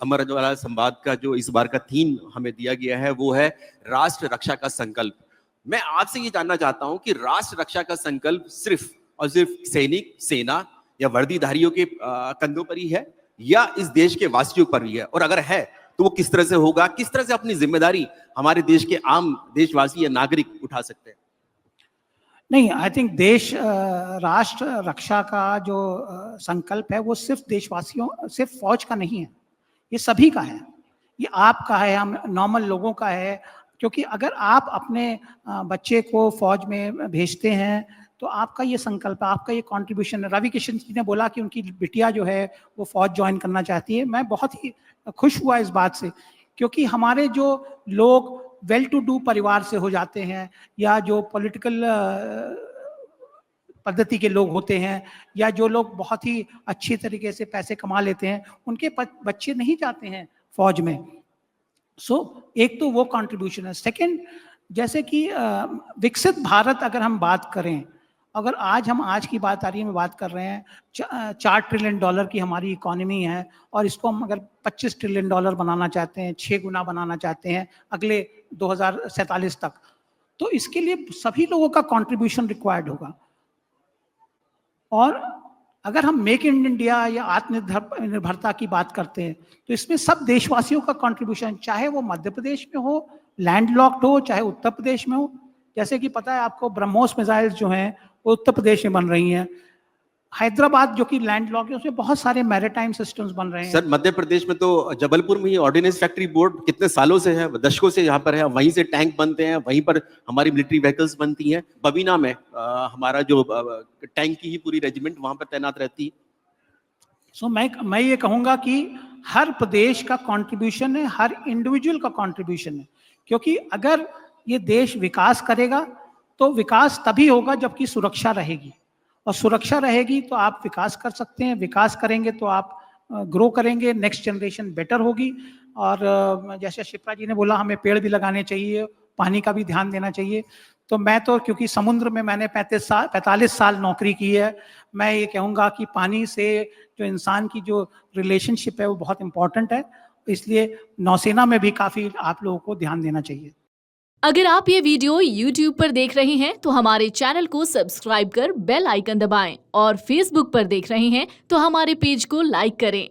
अमर उजाला संवाद का जो इस बार का थीम हमें दिया गया है वो है राष्ट्र रक्षा का संकल्प। मैं आपसे ये जानना चाहता हूं कि राष्ट्र रक्षा का संकल्प सिर्फ और सिर्फ सैनिक, सेना या वर्दीधारियों के कंधों पर ही है या इस देश के वासियों पर भी है, और अगर है तो वो किस तरह से होगा, किस तरह से अपनी जिम्मेदारी हमारे देश के आम देशवासी या नागरिक उठा सकते हैं? नहीं, आई थिंक देश राष्ट्र रक्षा का जो संकल्प है वो सिर्फ देशवासियों, सिर्फ फौज का नहीं है, ये सभी का है, ये आपका है, हम नॉर्मल लोगों का है। क्योंकि अगर आप अपने बच्चे को फौज में भेजते हैं तो आपका ये संकल्प है, आपका ये कंट्रीब्यूशन है। रवि किशन जी ने बोला कि उनकी बिटिया जो है वो फौज ज्वाइन करना चाहती है। मैं बहुत ही खुश हुआ इस बात से, क्योंकि हमारे जो लोग वेल टू डू परिवार से हो जाते हैं या जो पॉलिटिकल पद्धति के लोग होते हैं या जो लोग बहुत ही अच्छी तरीके से पैसे कमा लेते हैं, उनके बच्चे नहीं जाते हैं फौज में। एक तो वो कंट्रीब्यूशन है। सेकंड, जैसे कि विकसित भारत अगर हम बात करें, अगर आज की बात आ रही है, मैं बात कर रहे हैं 4 ट्रिलियन डॉलर की हमारी इकोनॉमी है और इसको हम अगर 25 ट्रिलियन डॉलर बनाना चाहते हैं, 6 गुना बनाना चाहते हैं अगले 2047 तक, तो इसके लिए सभी लोगों का कंट्रीब्यूशन रिक्वायर्ड होगा। और अगर हम मेक इन इंडिया या आत्मनिर्भरता की बात करते हैं तो इसमें सब देशवासियों का कंट्रीब्यूशन, चाहे वो मध्य प्रदेश में हो, लैंडलॉक्ड हो, चाहे उत्तर प्रदेश में हो। जैसे कि पता है आपको, ब्रह्मोस मिसाइल्स जो हैं वो उत्तर प्रदेश में बन रही हैं। हैदराबाद जो कि लैंडलॉक्ड है, उसमें बहुत सारे मैरीटाइम सिस्टम्स बन रहे हैं। सर, मध्य प्रदेश में तो जबलपुर में ही ऑर्डिनेंस फैक्ट्री बोर्ड कितने सालों से है, दशकों से यहाँ पर है, वहीं से टैंक बनते हैं, वहीं पर हमारी मिलिट्री व्हीकल्स बनती हैं। बबीना में हमारा जो टैंक की ही पूरी रेजिमेंट वहां पर तैनात रहती है। मैं ये कहूंगा कि हर प्रदेश का कंट्रीब्यूशन है, हर इंडिविजुअल का कंट्रीब्यूशन है, क्योंकि अगर ये देश विकास करेगा तो विकास तभी होगा जबकि सुरक्षा रहेगी, और सुरक्षा रहेगी तो आप विकास कर सकते हैं, विकास करेंगे तो आप ग्रो करेंगे, नेक्स्ट जनरेशन बेटर होगी। और जैसे शिप्रा जी ने बोला, हमें पेड़ भी लगाने चाहिए, पानी का भी ध्यान देना चाहिए। तो मैं तो, क्योंकि समुद्र में मैंने 45 साल नौकरी की है, मैं ये कहूँगा कि पानी से जो इंसान की जो रिलेशनशिप है वो बहुत इंपॉर्टेंट है, इसलिए नौसेना में भी काफ़ी आप लोगों को ध्यान देना चाहिए। अगर आप ये वीडियो YouTube पर देख रहे हैं तो हमारे चैनल को सब्सक्राइब कर बेल आइकन दबाएं, और Facebook पर देख रहे हैं तो हमारे पेज को लाइक करें।